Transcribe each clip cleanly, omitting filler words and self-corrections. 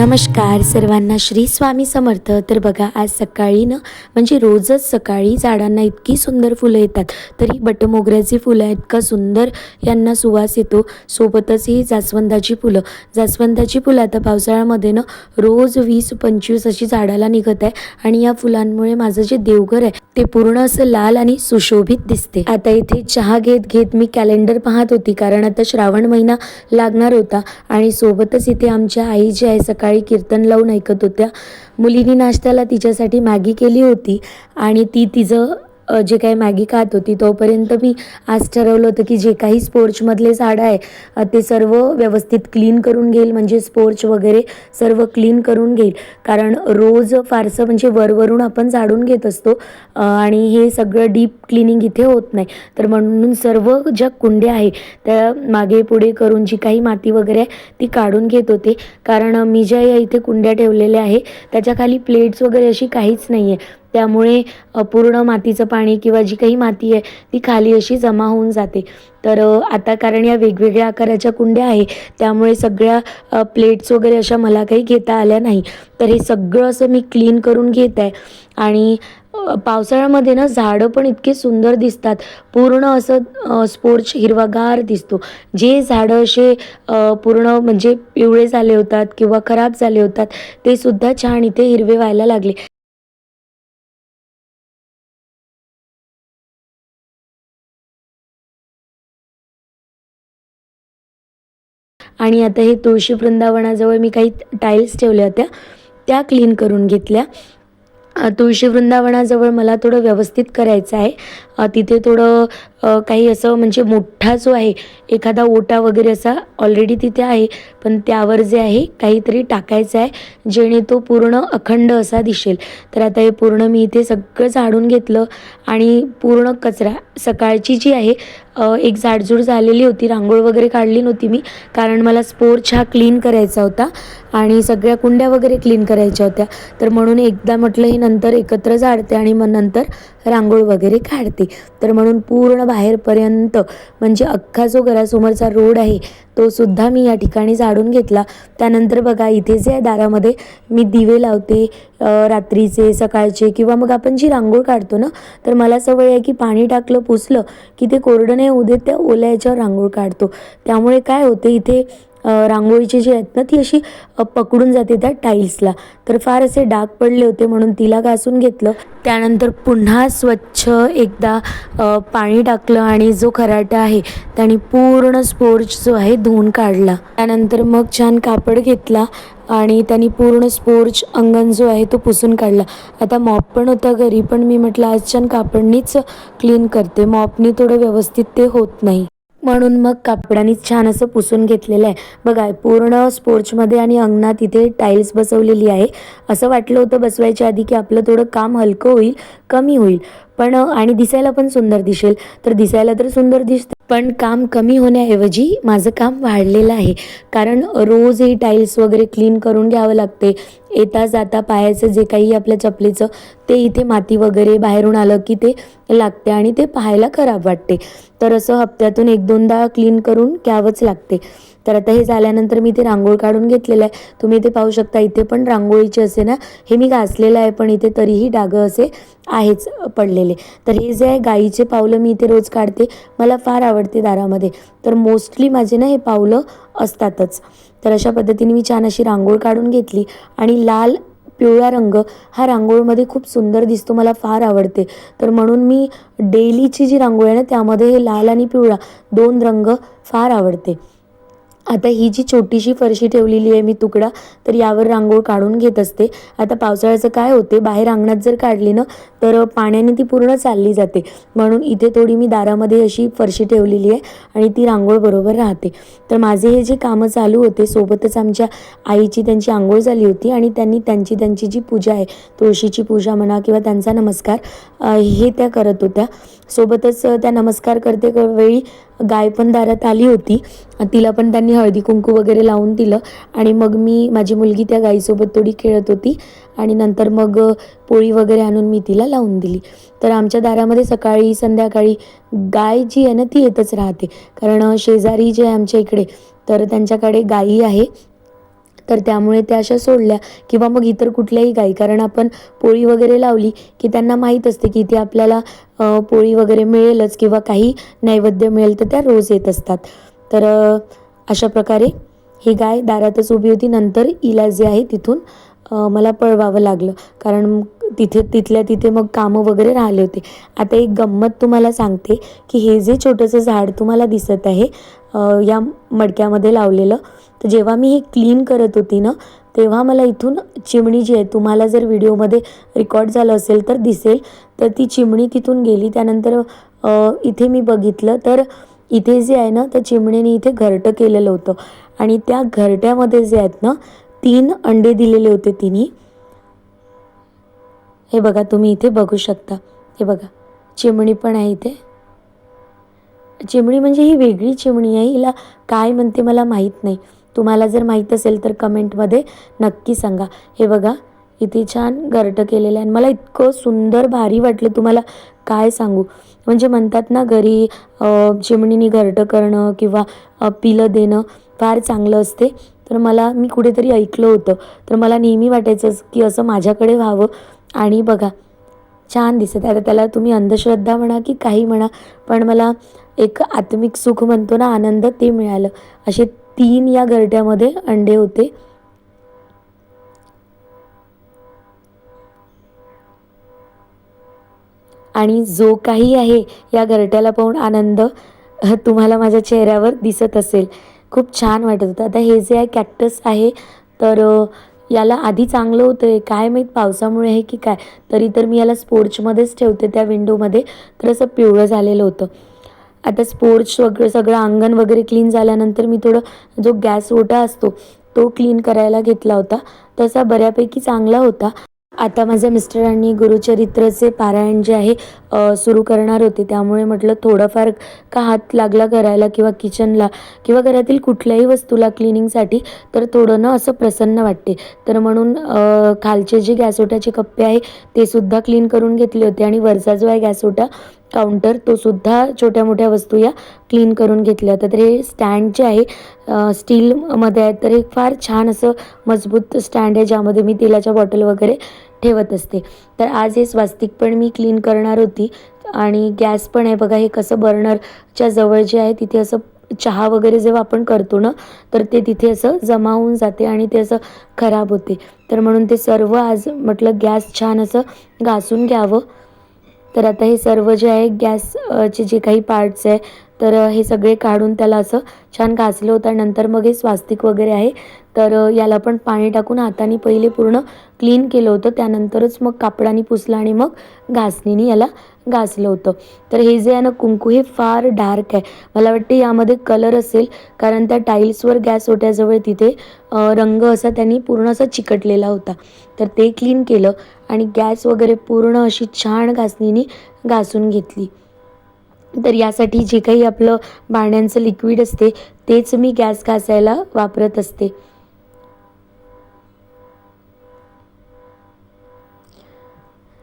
नमस्कार सर्वांना, श्री स्वामी समर्थ. तर बघा, आज सकाळी म्हणजे रोजच सकाळी झाडांना इतकी सुंदर फुलं येतात. तरी बटमोगऱ्याची फुलं इतका सुंदर यांना सुवास येतो. सोबतच ही जास्वंदाची फुलं आता पावसाळ्यामध्ये रोज 20-25 अशी झाडाला निघत आहे. आणि या फुलांमुळे माझं जे देवघर आहे ते पूर्ण असं लाल आणि सुशोभित दिसते. आता इथे चहा घेत मी कॅलेंडर पाहत होती, कारण आता श्रावण महिना लागणार होता. आणि सोबतच इथे आमच्या आई जी आहे सकाळी कीर्तन लावून ऐकत होत्या. मुलीनी नाश्त्याला तिच्यासाठी मॅगी केली होती आणि ती तिचं जे काही मॅगी खात होती तोपर्यंत मी आज ठरवलं होतं की जे काही स्पोर्चमधले झाडं आहे ते सर्व व्यवस्थित क्लीन करून घेईल, म्हणजे स्पोर्च वगैरे सर्व क्लीन करून घेईल. कारण रोज फारसं म्हणजे वरवरून आपण झाडून घेत असतो आणि हे सगळं डीप क्लिनिंग इथे होत नाही. तर म्हणून सर्व ज्या कुंड्या आहे त्या मागे पुढे करून जी काही माती वगैरे आहे ती काढून घेत होते. कारण मी ज्या इथे कुंड्या ठेवलेल्या आहे त्याच्या खाली प्लेट्स वगैरे अशी काहीच नाही आहे, त्यामुळे पूर्ण मातीचं पाणी किंवा जी काही माती आहे ती खाली अशी जमा होऊन जाते. तर आता कारण या वेगवेगळ्या आकाराच्या कुंड्या आहे त्यामुळे सगळ्या प्लेट्स वगैरे अशा मला काही घेता आल्या नाही. तर हे सगळं असं मी क्लीन करून घेत आहे. आणि पावसाळ्यामध्ये झाडं पण इतके सुंदर दिसतात, पूर्ण असं स्पोर्च हिरवागार दिसतो. जे झाडं असे पूर्ण म्हणजे पिवळे झाले होतात किंवा खराब झाले होतात ते सुद्धा छान इथे हिरवे व्हायला लागले. आणि आता हे तुळशी वृंदावनाजवळ मी काही टाईल्स ठेवल्या होत्या त्या क्लीन करून घेतल्या. तुळशी वृंदावनाजवळ मला थोडं व्यवस्थित करायचं आहे. तिथे थोडं काही असं म्हणजे मोठा जो आहे एखादा ओटा वगैरे असा ऑलरेडी तिथे आहे, पण त्यावर जे आहे काहीतरी टाकायचं आहे जेणे तो पूर्ण अखंड असा दिसेल. तर आता हे पूर्ण मी इथे सगळं झाडून घेतलं आणि पूर्ण कचरा सकाळची जी आहे एक जाडजूड झालेली होती, रांगोळ वगैरे काढली नव्हती मी, कारण मला स्पोर्च हा क्लीन करायचा होता आणि सगळ्या कुंड्या वगैरे क्लीन करायच्या होत्या. तर म्हणून एकदा म्हटलं हे नंतर एकत्र झाडते आणि मग नंतर रांगोळ वगैरे काढते. तर म्हणून पूर्ण बाहेरपर्यंत म्हणजे अख्खा जो घरासमोरचा रोड आहे तो सुद्धा मी या ठिकाणी झाडून घेतला. त्यानंतर बघा, इथे जे आहे दारामध्ये मी दिवे लावते रात्रीचे, सकाळचे, किंवा मग आपण जी रांगोळ काढतो तर मला सवय आहे की पाणी टाकलं पुसलं की ते कोरडं नाही होऊ देत, त्या ओल्या याच्यावर रांगोळ काढतो. त्यामुळे काय होते इथे रांगोळीची जी आहेत ती अशी पकडून जाते त्या टाईल्सला. तर फार असे डाग पडले होते म्हणून तिला घासून घेतलं. त्यानंतर पुन्हा स्वच्छ एकदा पाणी टाकलं आणि जो खराटा आहे त्याने पूर्ण स्पोर्च जो आहे धुवून काढला. त्यानंतर मग छान कापड घेतला आणि त्यांनी पूर्ण स्पोर्च अंगण जो आहे तो पुसून काढला. आता मॉप पण होता घरी, पण मी म्हटलं आज छान कापडनीच क्लीन करते, मॉपनी थोडं व्यवस्थित ते होत नाही, म्हणून मग कापडानेच छान असं पुसून घेतलेलं आहे. बघा, पूर्ण स्पोर्चमध्ये आणि अंगणात इथे टाईल्स बसवलेली आहे. असं वाटलं होतं बसवायच्या आधी की आपलं थोडं काम हलकं होईल, कमी होईल, पण आणि दिसायला पण सुंदर दिसेल. तर दिसायला तर सुंदर दिसतं, पण काम कमी होण्याऐवजी माझं काम वाढलेलं आहे. कारण रोज ही टाईल्स वगैरे क्लीन करून घ्यावं लागते. येता जाता पायाचं जे काही आपल्या चपलीचं ते इथे माती वगैरे बाहेरून आलं की ते लागते आणि ते पाहायला खराब वाटते. तर असं हप्त्यातून 1-2दा क्लीन करून घ्यावंच लागते. तर आता हे झाल्यानंतर मी ते रांगोळ काढून घेतलेलं आहे. तुम्ही इथे पाहू शकता, इथे पण रांगोळीचे असे हे मी घासलेलं आहे, पण इथे तरीही डागं असे आहेच पडलेले. तर हे जे आहे गाईचे पावलं मी इथे रोज काढते, मला फार आवडते दारामध्ये. तर मोस्टली माझे हे पावलं असतातच. तर अशा पद्धतीने मी छान अशी रांगोळ काढून घेतली आणि लाल पिवळा रंग हा रांगोळीमध्ये खूप सुंदर दिसतो, मला फार आवडते. तर म्हणून मी डेलीची जी रांगोळी आहे त्यामध्ये हे लाल आणि पिवळा 2 रंग फार आवडते. आता ही जी छोटीशी फरशी ठेवलेली आहे मी तुकडा, तर यावर रांगोळ काढून घेत असते. आता पावसाळ्याचं काय होते, बाहेर अंगणात जर काढली तर पाण्याने ती पूर्ण चालली जाते, म्हणून इथे थोडी मी दारामध्ये अशी फरशी ठेवलेली आहे आणि ती रांगोळ बरोबर राहते. तर माझे हे जे कामं चालू होते सोबतच आमच्या आईची त्यांची आंघोळ झाली होती आणि त्यांनी त्यांची जी पूजा आहे, तुळशीची पूजा म्हणा किंवा त्यांचा नमस्कार, हे त्या करत होत्या. सोबतच त्या नमस्कार करते वेळी गाय पण दारात आली होती, तिला पण त्यांनी हळदी कुंकू वगैरे लावून दिलं. आणि मग माझी मुलगी त्या गाईसोबत थोडी खेळत होती आणि नंतर मग पोळी वगैरे आणून मी तिला लावून दिली. तर आमच्या दारामध्ये सकाळी संध्याकाळी गाय जी आहे ती येतच राहते, कारण शेजारी जे आहे आमच्या इकडे तर त्यांच्याकडे गाई आहे. तर त्यामुळे त्या अशा सोडल्या, किंवा मग इतर कुठल्याही गायी, कारण आपण पोळी वगैरे लावली की त्यांना माहीत असते की इथे आपल्याला पोळी वगैरे मिळेलच किंवा काही नैवेद्य मिळेल, तर त्या रोज येत असतात. तर अशा प्रकारे ही गाय दारातच उभी होती. नंतर हिला जे आहे तिथून मला पळवावं लागलं, कारण तिथल्या तिथे मग कामं वगैरे राहिले होते. आता एक गंमत तुम्हाला सांगते की हे जे छोटंसं झाड तुम्हाला दिसत आहे या मडक्यामध्ये लावलेलं, तर जेव्हा मी हे क्लीन करत होती ना, तेव्हा मला इथून चिमणी जी आहे, तुम्हाला जर व्हिडिओमध्ये रेकॉर्ड झालं असेल तर दिसेल, तर ती चिमणी तिथून गेली. त्यानंतर इथे मी बघितलं तर इथे जे आहे ना, त्या चिमणीने इथे घरटं केलेलं होतं आणि त्या घरट्यामध्ये जे आहेत ना 3 अंडे दिलेले होते तिने. हे बघा, तुम्ही इथे बघू शकता. हे बघा, चिमणी पण आहे इथे. चिमणी म्हणजे ही वेगळी चिमणी आहे, हिला काय म्हणते मला माहीत नाही. तुम्हाला जर माहीत असेल तर कमेंटमध्ये नक्की सांगा. हे बघा, इथे छान घरटं केलेलं आहे आणि मला इतकं सुंदर भारी वाटलं, तुम्हाला काय सांगू. म्हणजे म्हणतात ना, घरी चिमणीने घरटं करणं किंवा पिलं देणं फार चांगलं असते. तर मी कुठेतरी ऐकलं होतं, तर मला नेहमी वाटायचं की असं माझ्याकडे व्हावं. आणि बघा, छान दिसत. आता त्याला तुम्ही अंधश्रद्धा म्हणा की काही म्हणा, पण मला एक आत्मिक सुख म्हणतो ना, आनंद, ते मिळालं. असे 3 या घरट्यामध्ये अंडे होते. आणि जो काही आहे या घरट्याला पाहून आनंद तुम्हाला माझ्या चेहऱ्यावर दिसत असेल. खूप छान वाटत होतं. आता हे जे आहे कॅक्टस आहे, तर याला आधी चांगलं होतं आहे, काय माहीत पावसामुळे आहे की काय, तरी तर मी याला स्पोर्चमध्येच ठेवते त्या विंडोमध्ये, तर असं पिवळं झालेलं होतं. आता स्पोर्च सगळं अंगण वगैरे क्लीन झाल्यानंतर मी थोडं जो गॅस ओटा असतो तो क्लीन करायला घेतला होता. तसा बऱ्यापैकी चांगला होता. आता माझ्या मिस्टरांनी गुरुचरित्रचे पारायण जे आहे सुरू करणार होते, त्यामुळे म्हटलं थोडंफार का हात लागला करायला किंवा किचनला किंवा घरातील कुठल्याही वस्तूला क्लिनिंगसाठी, तर थोडं ना असं प्रसन्न वाटते. तर म्हणून खालचे जे गॅसोट्याचे कप्पे आहे ते सुद्धा क्लीन करून घेतले होते आणि वरचा जो आहे गॅसोटा काउंटर, तो सुद्धा छोट्या मोठ्या वस्तू या क्लीन करून घेतल्या होत्या. तर हे स्टँड जे आहे स्टीलमध्ये आहे, तर हे फार छान असं मजबूत स्टँड आहे, ज्यामध्ये मी तेलाच्या बॉटल वगैरे ठेवत असते. तर आज हे स्वास्तिक पण मी क्लीन करणार होती. आणि गॅस पण आहे बघा, हे कसं बर्नरच्या जवळ जे आहे तिथे असं चहा वगैरे जेव्हा आपण करतो ना, तर ते तिथे असं जमा होऊन जाते आणि ते असं खराब होते. तर म्हणून ते सर्व आज म्हटलं गॅस छान असं घासून घ्यावं. तर आता हे सर्व जे आहे गॅसचे जे काही पार्ट्स आहे, तर हे सगळे काढून त्याला असं छान घासलं होतं. नंतर मग हे स्वास्तिक वगैरे आहे, तर याला पण पाणी टाकून हाताने पहिले पूर्ण क्लीन केलं होतं. त्यानंतरच मग कापडाने पुसलं आणि मग घासणीने याला घासलं होतं. तर हे जे आहे ना कुंकू, हे फार डार्क आहे. मला वाटते यामध्ये कलर असेल, कारण त्या टाईल्सवर गॅस ओट्याजवळ तिथे रंग असा त्यांनी पूर्ण असा चिकटलेला होता. तर ते क्लीन केलं आणि गॅस वगैरे पूर्ण अशी छान घासणीने घासून घेतली. तर यासाठी जे काही आपलं भांड्यांचं लिक्विड असते तेच मी गॅस घासायला वापरत असते.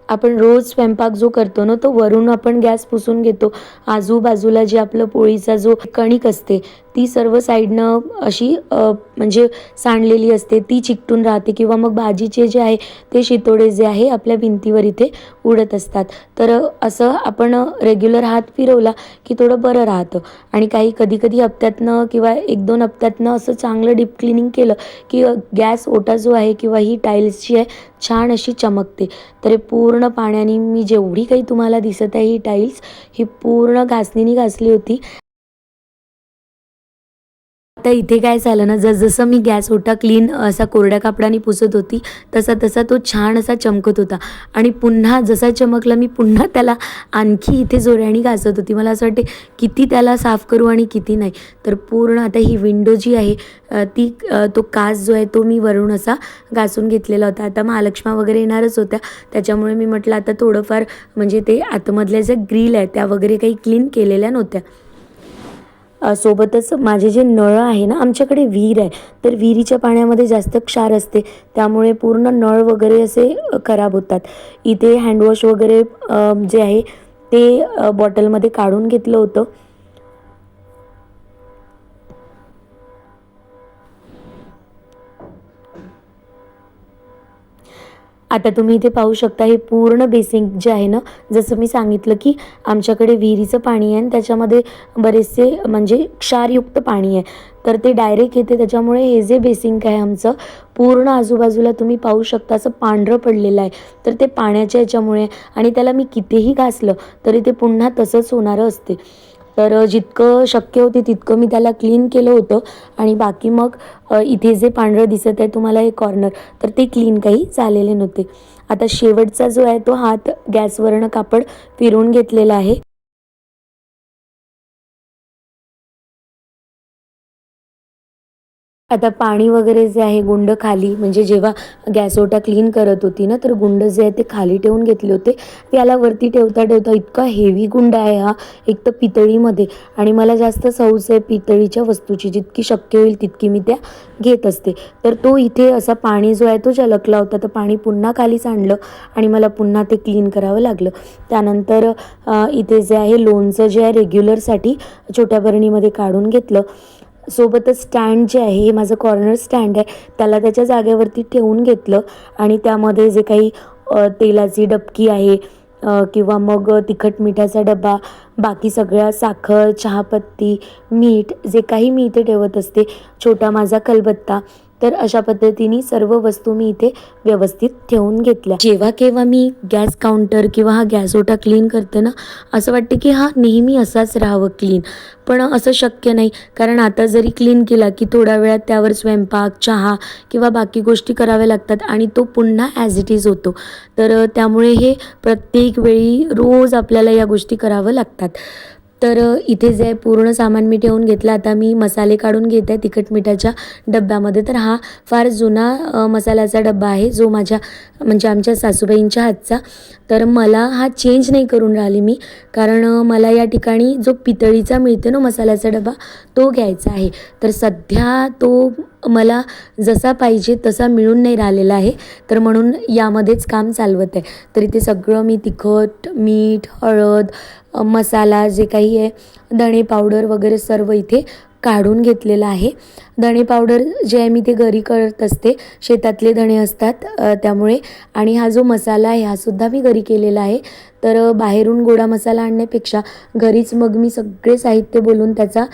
आपण रोज स्वयंपाक जो करतो ना, तो वरून आपण गॅस पुसून घेतो. आजूबाजूला जे आपलं पोळीचा जो कणिक असते ती सर्व साईडनं अशी म्हणजे सांडलेली असते, ती चिकटून राहते. किंवा मग भाजीचे जे आहे ते शितोडे जे आहे आपल्या भिंतीवर इथे उडत असतात. तर असं आपण रेग्युलर हात फिरवला की थोडं बरं राहतं. आणि कधी कधी हप्त्यातनं किंवा 1-2 हप्त्यातनं असं चांगलं डीप क्लिनिंग केलं की गॅस ओटा जो आहे किंवा ही टाईल्स जी आहे छान अशी चमकते. तर हे पूर्ण पाण्याने मी जेवढी काही तुम्हाला दिसत आहे ही टाईल्स, ही पूर्ण घासणीने घासली होती. आता इथे काय झालं ना, जसं मी गॅस ओटा क्लीन असा कोरड्या कापडाने पुसत होती, तसा तो छान असा चमकत होता. आणि पुन्हा जसा चमकला, मी पुन्हा त्याला आणखी इथे जोराने घासत होती. मला असं वाटते किती त्याला साफ करू आणि किती नाही. तर पूर्ण आता ही विंडो जी आहे तो काच जो आहे तो मी वरून असा घासून घेतलेला होता. आता महालक्ष्मी वगैरे येणारच होत्या, त्याच्यामुळे मी म्हटलं आता थोडंफार म्हणजे ते आतमधल्या ज्या ग्रिल आहे त्या वगैरे काही क्लीन केलेल्या नव्हत्या. सोबतच माझे जे नळ आहे ना, आमच्याकडे विहीर आहे, तर विहिरीच्या पाण्यामध्ये जास्त क्षार असते, त्यामुळे पूर्ण नळ वगैरे असे खराब होतात. इथे हँडवॉश वगैरे जे आहे ते बॉटलमध्ये काढून घेतलं होतं. आता तुम्ही इथे पाहू शकता हे पूर्ण बेसिन जे आहे ना, जसं मी सांगितलं की आमच्याकडे विहिरीचं पाणी आहे आणि त्याच्यामध्ये बरेचसे म्हणजे क्षारयुक्त पाणी आहे, तर ते डायरेक्ट येते. त्याच्यामुळे हे जे बेसिंक आहे आमचं, पूर्ण आजूबाजूला तुम्ही पाहू शकता असं पांढरं पडलेलं आहे. तर ते पाण्याच्या याच्यामुळे आणि त्याला मी कितीही घासलं तरी ते पुन्हा तसंच होणारं असते. तर जितकं शक्य होते तितकं मी त्याला क्लीन केलं होतं आणि बाकी मग इथे जे पांढरं दिसत आहे तुम्हाला हे कॉर्नर, तर ते क्लीन काही झालेले नव्हते. आता शेवटचा जो आहे तो हात गॅसवरनं कापड फिरवून घेतलेला आहे. आता पाणी वगैरे जे आहे गुंड खाली, म्हणजे जेव्हा गॅस ओटा क्लीन करत होती ना, तर गुंड जे आहे ते खाली ठेवून घेतले होते. त्याला वरती ठेवता ठेवता इतका हेवी गुंड आहे हा, एक तर पितळीमध्ये, आणि मला जास्त सौस आहे पितळीच्या वस्तूची, जितकी शक्य होईल तितकी मी त्या घेत असते. तर तो इथे असा पाणी जो आहे तो झलकला होता, तर पाणी पुन्हा खाली सांडलं आणि मला पुन्हा ते क्लीन करावं लागलं. त्यानंतर इथे जे आहे लोणचं जे आहे रेग्युलरसाठी छोट्या बरणीमध्ये काढून घेतलं. सोबतच स्टँड जे आहे, हे माझं कॉर्नर स्टँड आहे, त्याला त्याच्या जागेवरती ठेवून घेतलं आणि त्यामध्ये जे काही तेलाची डबकी आहे किंवा मग तिखट मिठाचा डबा, बाकी सगळ्या साखर, चहापत्ती, मीठ, जे काही मी इथे ठेवत असते, छोटा माझा कलबत्ता, तर अशा पद्धतीने सर्व वस्तू मी इथे व्यवस्थित ठेवून घेतल्या. जेव्हा केव्हा मी गॅस काउंटर किंवा हा गॅस ओटा क्लीन करते ना, असं वाटते की हा नेहमी असाच राहावं क्लीन, पण असं शक्य नाही. कारण आता जरी क्लीन केला की थोड्या वेळात त्यावर स्वयंपाक, चहा किंवा बाकी गोष्टी कराव्या लागतात आणि तो पुन्हा ॲज इट इज होतो. तर त्यामुळे हे प्रत्येक वेळी रोज आपल्याला या गोष्टी कराव्या लागतात. तर इथे जे पूर्ण सामान मी ठेवून घेतलं. आता मी मसाले काढून घेते आहे तिखट मिठाच्या डब्यामध्ये. तर हा फार जुना मसाल्याचा डब्बा आहे, जो माझ्या म्हणजे आमच्या सासूबाईंच्या हातचा. तर मला हा चेंज नाही करून राहिली मी, कारण मला या ठिकाणी जो पितळीचा मिळते ना मसाल्याचा डबा, तो घ्यायचा आहे. तर सध्या तो मला जसा पाहिजे तसा मिळून नाही राहिलेला आहे, तर म्हणून यामध्येच काम चालवत आहे. तर इथे सगळं मी तिखट, मीठ, हळद, मसाला जे काही आहे, धणे पावडर वगैरे सर्व इथे काढून घेतलेलं आहे. धणे पावडर जे आहे मी ते घरी करत असते, शेतातले धणे असतात त्यामुळे. आणि हा जो मसाला आहे हा सुद्धा मी घरी केलेला आहे. तर बाहेरून गोडा मसाला आणण्यापेक्षा घरीच मग मी सगळे साहित्य बोलून त्याचा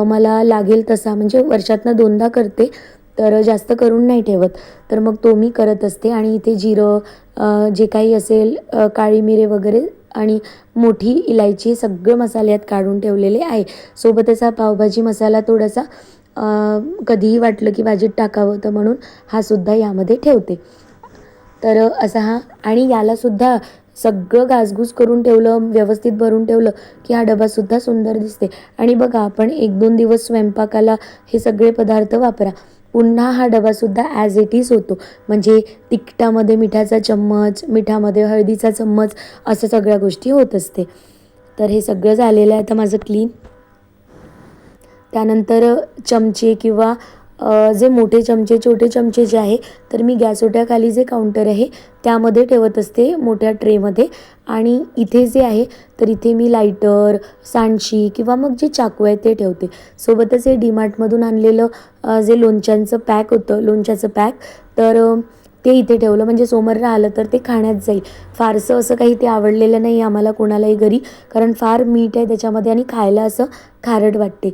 मला लागेल तसा, म्हणजे वर्षातनं 2दा करते, तर जास्त करून नाही ठेवत. तर मग तो मी करत असते. आणि इथे जिरं, जे काही असेल, काळी मिरे वगैरे आणि मोठी इलायची, सगळे मसाले यात काढून ठेवलेले आहे. सोबतच हा पावभाजी मसाला थोडासा कधीही वाटलं की भाजीत टाकावं, तर म्हणून हा सुद्धा यामध्ये ठेवते. तर असा हा, आणि यालासुद्धा सगळं घासघूस करून ठेवलं, व्यवस्थित भरून ठेवलं की हा डबासुद्धा सुंदर दिसते. आणि बघा, आपण 1-2 दिवस स्वयंपाकाला हे सगळे पदार्थ वापरा, पुन्हा हा डबासुद्धा ॲज इट इज होतो. म्हणजे तिखटामध्ये मिठाचा चम्मच, मिठामध्ये हळदीचा चम्मच, असं सगळ्या गोष्टी होत असते. तर हे सगळं झालेलं आहे आता माझं क्लीन. त्यानंतर चमचे किंवा जे मोठे चमचे, छोटे चमचे जे आहे, तर मी गॅस ओट्याखाली जे काउंटर आहे त्यामध्ये ठेवत असते, मोठ्या ट्रेमध्ये. आणि इथे जे आहे, तर इथे मी लायटर, सांडशी किंवा मग जे चाकू आहे ते ठेवते. सोबतच हे डीमार्टमधून आणलेलं जे लोणच्यांचं पॅक होतं, लोणच्याचं पॅक, तर ते इथे ठेवलं, म्हणजे समोर राहिलं तर ते खाण्यात जाईल. फारसं असं काही ते आवडलेलं नाही आम्हाला कोणालाही घरी, कारण फार मीठ आहे त्याच्यामध्ये आणि खायला असं खारट वाटते.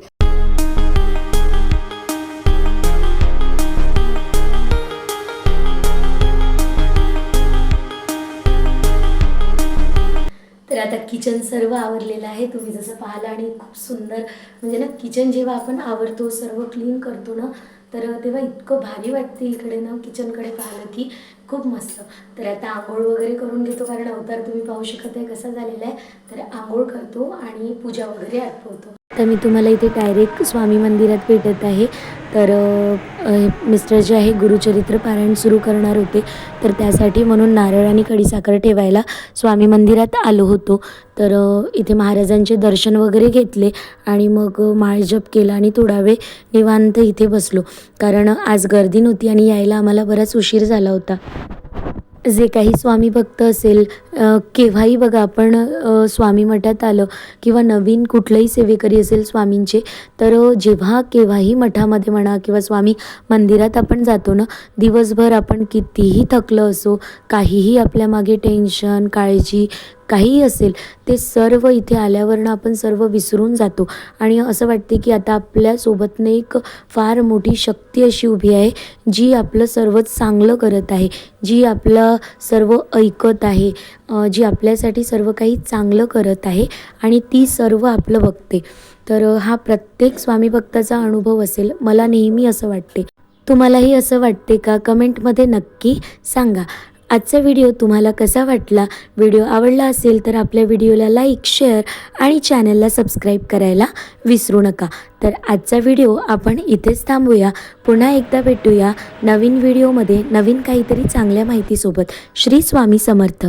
तर आता किचन सर्व आवरलेलं आहे, तुम्ही जसं पाहिलं. आणि खूप सुंदर, म्हणजे ना किचन जेव्हा आपण आवरतो, सर्व क्लीन करतो ना, तर तेव्हा इतकं भारी वाटते इकडे ना किचनकडे पाहिलं की खूप मस्त. तर आता आंघोळ वगैरे करून घेतो, कारण अवतार तुम्ही पाहू शकत आहे कसा झालेला आहे. तर आंघोळ करतो आणि पूजा वगैरे आटपवतो. तर मी तुम्हाला इथे डायरेक्ट स्वामी मंदिरात भेटत आहे. तर मिस्टर जे आहे गुरुचरित्र पारायण सुरू करणार होते, तर त्यासाठी म्हणून नारळ आणि खडीसाखर ठेवायला स्वामी मंदिरात आलो होतो. तर इथे महाराजांचे दर्शन वगैरे घेतले आणि मग माळजप केला आणि थोडा वेळ निवांत इथे बसलो, कारण आज गर्दी नव्हती आणि यायला आम्हाला बराच उशीर झाला होता. जे काही स्वामी भक्त असेल, केव्हाही बघा आपण स्वामी मठात आलं किंवा नवीन कुठलंही सेवेकरी असेल स्वामींचे, तर जेव्हा केव्हाही मठामध्ये म्हणा किंवा स्वामी मंदिरात आपण जातो ना, दिवसभर आपण कितीही थकलं असो, काहीही आपल्यामागे टेन्शन, काळजी काहीही असेल, ते सर्व इथे आल्यावरनं आपण सर्व विसरून जातो आणि असं वाटते की आता आपल्यासोबतनं एक फार मोठी शक्ती अशी उभी आहे, जी आपलं सर्वच चांगलं करत आहे, जी आपलं सर्व ऐकत आहे, जी आपल्यासाठी सर्व काही चांगलं करत आहे आणि ती सर्व आपलं बघते. तर हा प्रत्येक स्वामी भक्ताचा अनुभव असेल, मला नेहमी असं वाटते. तुम्हालाही असं वाटते का? कमेंटमध्ये नक्की सांगा. आजचा व्हिडिओ तुम्हाला कसा वाटला? व्हिडिओ आवडला असेल तर आपल्या व्हिडिओला लाईक, शेअर आणि चॅनलला सबस्क्राईब करायला विसरू नका. तर आजचा व्हिडिओ आपण इथेच थांबूया. पुन्हा एकदा भेटूया नवीन व्हिडिओमध्ये नवीन काहीतरी चांगल्या माहितीसोबत. श्री स्वामी समर्थ.